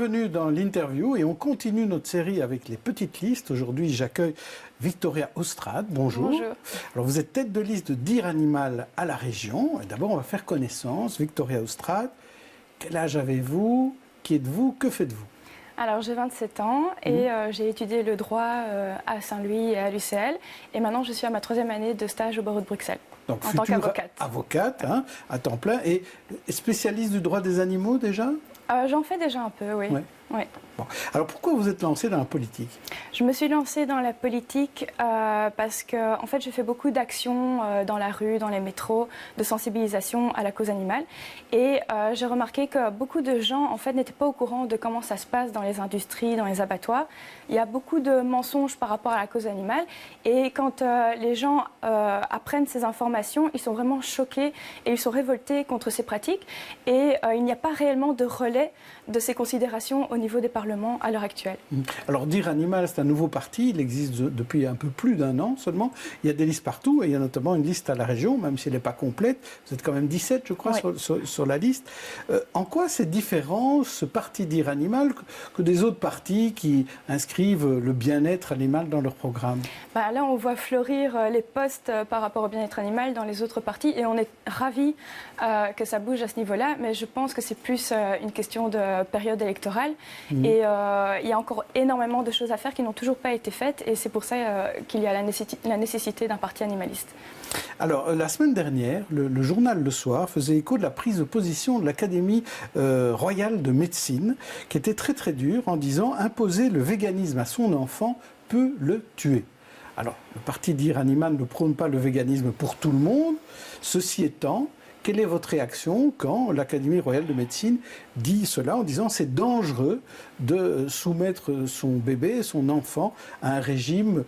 bienvenue dans l'interview et on continue notre série avec les petites listes. Aujourd'hui, j'accueille Victoria Austrade. Bonjour. Bonjour. Alors, vous êtes tête de liste de Dire Animal à la région. Et d'abord, on va faire connaissance. Victoria Austrade, quel âge avez-vous? Qui êtes-vous? Que faites-vous? Alors, j'ai 27 ans et j'ai étudié le droit à Saint-Louis et à l'UCL. Et maintenant, je suis à ma 3e année de stage au barreau de Bruxelles. Donc, en tant qu'avocate. Avocate, hein, à temps plein. Et spécialiste du droit des animaux déjà? J'en fais déjà un peu, oui. Ouais. Ouais. Bon. Alors, pourquoi vous êtes lancée dans la politique? Je me suis lancée dans la politique parce que, en fait, je fais beaucoup d'actions dans la rue, dans les métros, de sensibilisation à la cause animale. Et j'ai remarqué que beaucoup de gens, en fait, n'étaient pas au courant de comment ça se passe dans les industries, dans les abattoirs. Il y a beaucoup de mensonges par rapport à la cause animale. Et quand les gens apprennent ces informations, ils sont vraiment choqués et ils sont révoltés contre ces pratiques. Et il n'y a pas réellement de relais de ces considérations au niveau des parlements à l'heure actuelle. Alors, Dire Animal, c'est un nouveau parti. Il existe depuis un peu plus d'1 an seulement. Il y a des listes partout et il y a notamment une liste à la région, même si elle n'est pas complète. Vous êtes quand même 17, je crois, oui, sur la liste. En quoi c'est différent, ce parti Dire Animal, que des autres partis qui inscrivent le bien-être animal dans leur programme? Là, on voit fleurir les postes par rapport au bien-être animal dans les autres partis et on est ravis que ça bouge à ce niveau-là, mais je pense que c'est plus une question de période électorale. Et il y a encore énormément de choses à faire qui n'ont toujours pas été faites et c'est pour ça qu'il y a la nécessité d'un parti animaliste. Alors, la semaine dernière, le journal Le Soir faisait écho de la prise de position de l'Académie royale de médecine, qui était très très dure, en disant « Imposer le véganisme à son enfant peut le tuer ». Alors, le parti Dire Animal ne prône pas le véganisme pour tout le monde. Ceci étant, quelle est votre réaction quand l'Académie royale de médecine dit cela en disant c'est dangereux de soumettre son bébé, son enfant, à un régime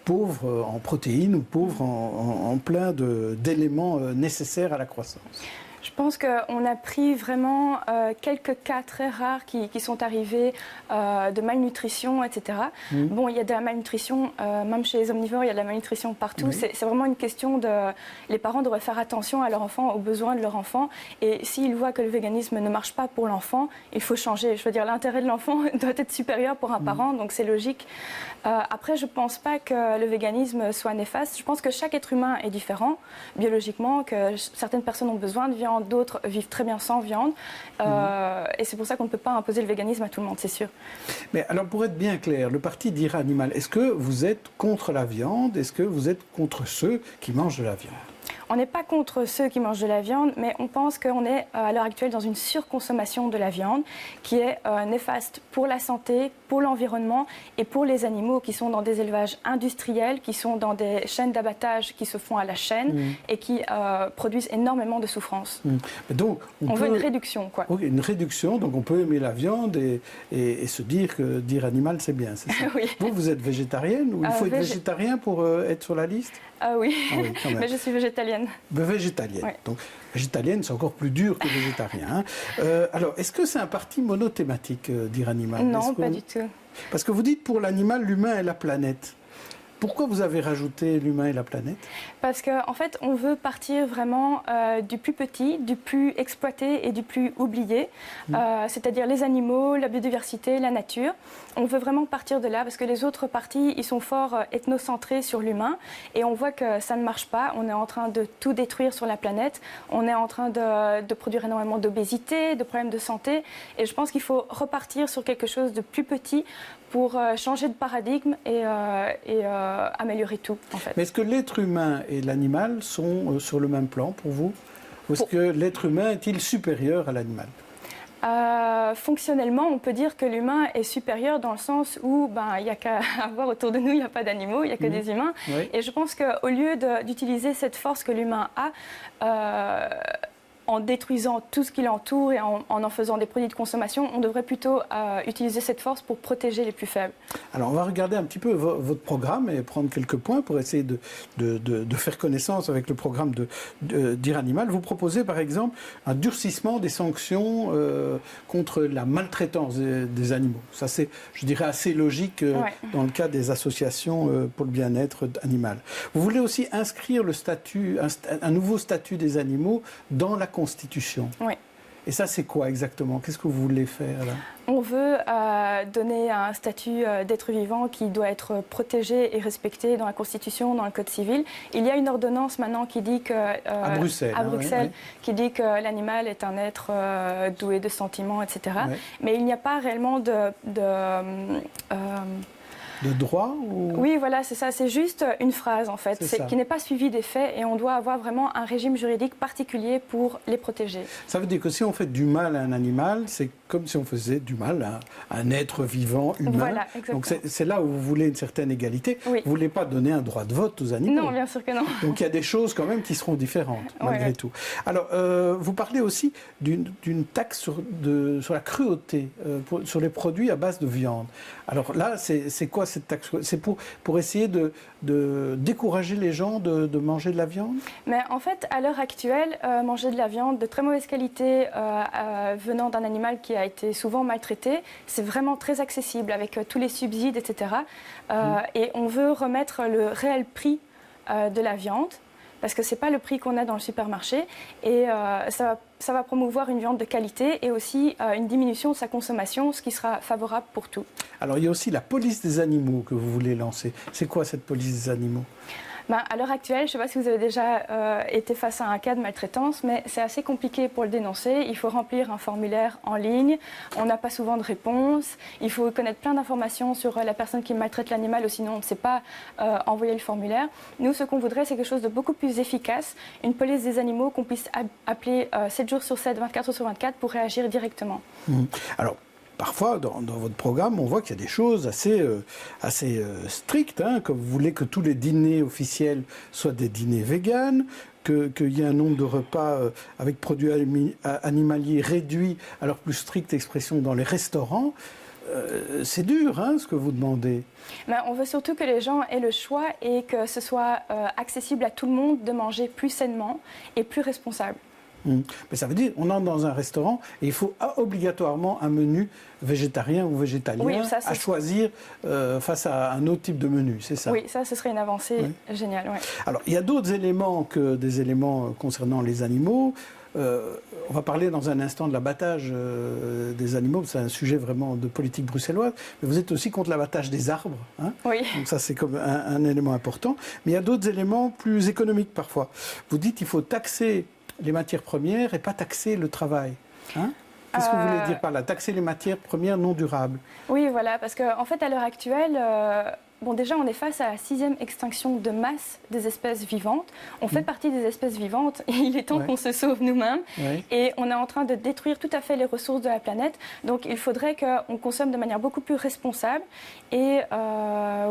pauvre en protéines ou pauvre en plein d'éléments nécessaires à la croissance? Je pense qu'on a pris vraiment quelques cas très rares qui sont arrivés de malnutrition, etc. Bon, il y a de la malnutrition, même chez les omnivores, il y a de la malnutrition partout. Oui. C'est vraiment une question de... Les parents devraient faire attention à leur enfant, aux besoins de leur enfant. Et s'ils voient que le véganisme ne marche pas pour l'enfant, il faut changer. Je veux dire, l'intérêt de l'enfant doit être supérieur pour un parent, donc c'est logique. Après, je ne pense pas que le véganisme soit néfaste. Je pense que chaque être humain est différent, biologiquement, que certaines personnes ont besoin de viande, d'autres vivent très bien sans viande. Et c'est pour ça qu'on ne peut pas imposer le véganisme à tout le monde, c'est sûr. Mais alors, pour être bien clair, le parti Dire Animal, est-ce que vous êtes contre la viande? Est-ce que vous êtes contre ceux qui mangent de la viande? On n'est pas contre ceux qui mangent de la viande, mais on pense qu'on est à l'heure actuelle dans une surconsommation de la viande qui est néfaste pour la santé, pour l'environnement et pour les animaux qui sont dans des élevages industriels, qui sont dans des chaînes d'abattage qui se font à la chaîne et qui produisent énormément de souffrance. Donc, on veut une réduction, quoi. Okay, une réduction, donc on peut aimer la viande et se dire que Dire Animal, c'est bien, c'est ça? Oui. Vous êtes végétarienne ou il faut être végétarien pour être sur la liste? Oui, oui, mais je suis végétalienne. Végétalienne. Oui. Donc, végétalienne, c'est encore plus dur que végétarien. Alors, est-ce que c'est un parti monothématique, Dire Animal? Non, pas du tout. Parce que vous dites pour l'animal, l'humain et la planète. Pourquoi vous avez rajouté l'humain et la planète? Parce qu'en fait, on veut partir vraiment du plus petit, du plus exploité et du plus oublié, c'est-à-dire les animaux, la biodiversité, la nature. On veut vraiment partir de là parce que les autres partis, ils sont fort ethnocentrés sur l'humain et on voit que ça ne marche pas. On est en train de tout détruire sur la planète. On est en train de produire énormément d'obésité, de problèmes de santé et je pense qu'il faut repartir sur quelque chose de plus petit pour changer de paradigme et améliorer tout, en fait. Mais est-ce que l'être humain et l'animal sont sur le même plan pour vous? Ou est-ce que l'être humain est-il supérieur à l'animal? Fonctionnellement, on peut dire que l'humain est supérieur dans le sens où il n'y a qu'à voir autour de nous, il n'y a pas d'animaux, il n'y a que des humains. Oui. Et je pense qu'au lieu d'utiliser cette force que l'humain a, en détruisant tout ce qui l'entoure et en faisant des produits de consommation, on devrait plutôt utiliser cette force pour protéger les plus faibles. Alors, on va regarder un petit peu votre programme et prendre quelques points pour essayer de faire connaissance avec le programme de Dire Animal. Vous proposez, par exemple, un durcissement des sanctions contre la maltraitance des animaux. Ça, c'est, je dirais, assez logique dans le cas des associations pour le bien-être animal. Vous voulez aussi inscrire le statut, un nouveau statut des animaux dans la Constitution. Oui. Et ça, c'est quoi exactement? Qu'est-ce que vous voulez faire là? On veut donner un statut d'être vivant qui doit être protégé et respecté dans la Constitution, dans le Code civil. Il y a une ordonnance maintenant qui dit que à Bruxelles, oui. Qui dit que l'animal est un être doué de sentiments, etc. Oui. Mais il n'y a pas réellement de droit ou... Oui, voilà, c'est ça. C'est juste une phrase, en fait, qui n'est pas suivie des faits et on doit avoir vraiment un régime juridique particulier pour les protéger. Ça veut dire que si on fait du mal à un animal, c'est comme si on faisait du mal à un être vivant humain. Voilà, exactement. Donc c'est là où vous voulez une certaine égalité. Oui. Vous ne voulez pas donner un droit de vote aux animaux. Non, bien sûr que non. Donc il y a des choses quand même qui seront différentes, malgré tout. Alors, vous parlez aussi d'une taxe sur la cruauté, sur les produits à base de viande. Alors là, c'est quoi cette taxe? C'est pour essayer de décourager les gens de manger de la viande? Mais en fait, à l'heure actuelle, manger de la viande de très mauvaise qualité venant d'un animal qui a été souvent maltraité, c'est vraiment très accessible avec tous les subsides, etc. Et on veut remettre le réel prix de la viande, parce que ce n'est pas le prix qu'on a dans le supermarché. Et ça va promouvoir une viande de qualité et aussi une diminution de sa consommation, ce qui sera favorable pour tout. Alors il y a aussi la police des animaux que vous voulez lancer. C'est quoi cette police des animaux? À l'heure actuelle, je ne sais pas si vous avez déjà été face à un cas de maltraitance, mais c'est assez compliqué pour le dénoncer. Il faut remplir un formulaire en ligne, on n'a pas souvent de réponse, il faut connaître plein d'informations sur la personne qui maltraite l'animal, ou sinon on ne sait pas envoyer le formulaire. Nous, ce qu'on voudrait, c'est quelque chose de beaucoup plus efficace, une police des animaux qu'on puisse appeler 7 jours sur 7, 24 heures sur 24 pour réagir directement. Alors, parfois, dans votre programme, on voit qu'il y a des choses assez strictes, comme vous voulez que tous les dîners officiels soient des dîners véganes, qu'il y ait un nombre de repas avec produits animaliers réduits à leur plus stricte expression dans les restaurants. C'est dur, ce que vous demandez. On veut surtout que les gens aient le choix et que ce soit accessible à tout le monde de manger plus sainement et plus responsable. Mais ça veut dire qu'on entre dans un restaurant et il faut obligatoirement un menu végétarien ou végétalien à choisir face à un autre type de menu, c'est ça? Oui, ça, ce serait une avancée géniale. Oui. Alors, il y a d'autres éléments que des éléments concernant les animaux. On va parler dans un instant de l'abattage des animaux, c'est un sujet vraiment de politique bruxelloise, mais vous êtes aussi contre l'abattage des arbres. Oui. Donc ça, c'est comme un élément important. Mais il y a d'autres éléments plus économiques parfois. Vous dites qu'il faut taxer les matières premières et pas taxer le travail. Qu'est-ce que vous voulez dire par là? Taxer les matières premières non durables? Oui, voilà, parce qu'en fait, à l'heure actuelle, déjà, on est face à la 6e extinction de masse des espèces vivantes. On fait partie des espèces vivantes et il est temps qu'on se sauve nous-mêmes. Et on est en train de détruire tout à fait les ressources de la planète. Donc, il faudrait qu'on consomme de manière beaucoup plus responsable et,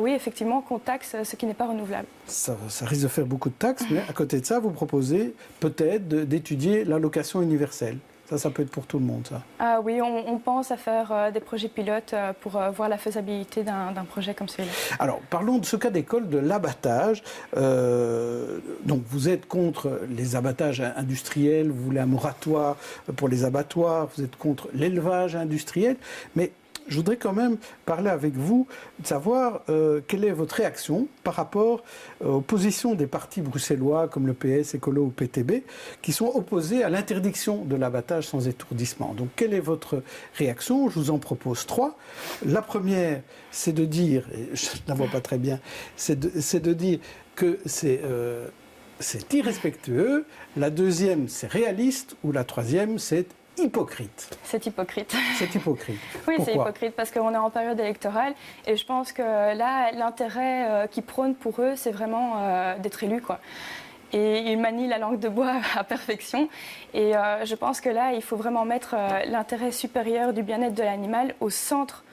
oui, effectivement, qu'on taxe ce qui n'est pas renouvelable. Ça risque de faire beaucoup de taxes, mais à côté de ça, vous proposez peut-être d'étudier l'allocation universelle. Ça peut être pour tout le monde, ça. Oui, on pense à faire des projets pilotes pour voir la faisabilité d'un projet comme celui-là. Alors, parlons de ce cas d'école de l'abattage. Donc, vous êtes contre les abattages industriels, vous voulez un moratoire pour les abattoirs, vous êtes contre l'élevage industriel, mais je voudrais quand même parler avec vous, de savoir quelle est votre réaction par rapport aux positions des partis bruxellois comme le PS, Écolo ou PTB, qui sont opposés à l'interdiction de l'abattage sans étourdissement. Donc, quelle est votre réaction? Je vous en propose 3. La première, c'est de dire, et je ne la vois pas très bien, c'est de dire que c'est irrespectueux. La deuxième, c'est réaliste. Ou la troisième, c'est hypocrite. C'est hypocrite. C'est hypocrite. Oui, c'est hypocrite parce qu'on est en période électorale et je pense que là, l'intérêt qu'ils prônent pour eux, c'est vraiment d'être élus, quoi. Et ils manient la langue de bois à perfection. Et je pense que là, il faut vraiment mettre l'intérêt supérieur du bien-être de l'animal au centre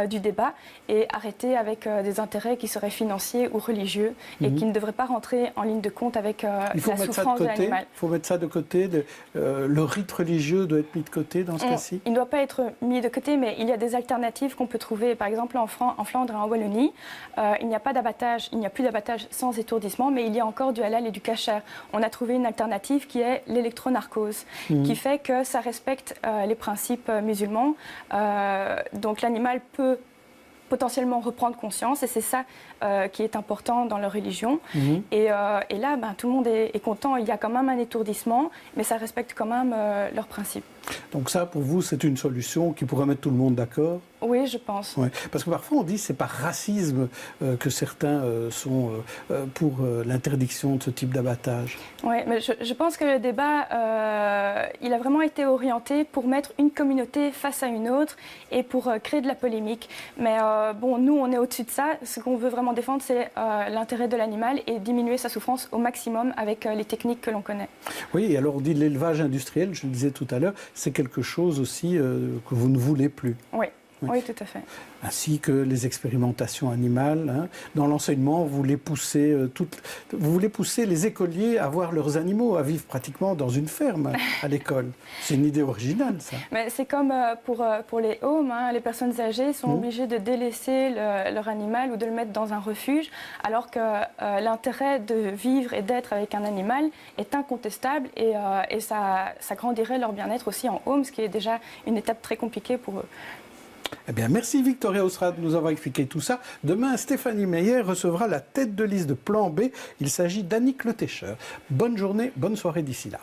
du débat et arrêter avec des intérêts qui seraient financiers ou religieux et qui ne devraient pas rentrer en ligne de compte avec la souffrance de l'animal. Il faut mettre ça de côté. Le rite religieux doit être mis de côté dans ce cas-ci? Il ne doit pas être mis de côté, mais il y a des alternatives qu'on peut trouver. Par exemple, en Flandre et en Wallonie, il n'y a pas d'abattage, il n'y a plus d'abattage sans étourdissement, mais il y a encore du halal et du kasher. On a trouvé une alternative qui est l'électronarcose, qui fait que ça respecte les principes musulmans. Donc l'animal peut potentiellement reprendre conscience et c'est ça qui est important dans leur religion. Et là, tout le monde est content. Il y a quand même un étourdissement, mais ça respecte quand même leurs principes. Donc ça, pour vous, c'est une solution qui pourrait mettre tout le monde d'accord? Oui, je pense. Ouais. Parce que parfois on dit que c'est par racisme que certains sont pour l'interdiction de ce type d'abattage. Oui, mais je pense que le débat, il a vraiment été orienté pour mettre une communauté face à une autre et pour créer de la polémique. Mais bon, nous, on est au-dessus de ça. Ce qu'on veut vraiment défendre, c'est l'intérêt de l'animal et diminuer sa souffrance au maximum avec les techniques que l'on connaît. Oui, et alors on dit l'élevage industriel, je le disais tout à l'heure, c'est quelque chose aussi que vous ne voulez plus. Oui. Oui, tout à fait. Ainsi que les expérimentations animales. Hein. Dans l'enseignement, vous voulez pousser les écoliers à voir leurs animaux, à vivre pratiquement dans une ferme à l'école. C'est une idée originale, ça. Mais c'est comme pour les homes, hein, les personnes âgées sont obligées de délaisser leur animal ou de le mettre dans un refuge, alors que l'intérêt de vivre et d'être avec un animal est incontestable et ça grandirait leur bien-être aussi en home, ce qui est déjà une étape très compliquée pour eux. Eh bien, merci Victoria Osra de nous avoir expliqué tout ça. Demain, Stéphanie Meyer recevra la tête de liste de Plan B. Il s'agit d'Annick Le Técheur. Bonne journée, bonne soirée d'ici là.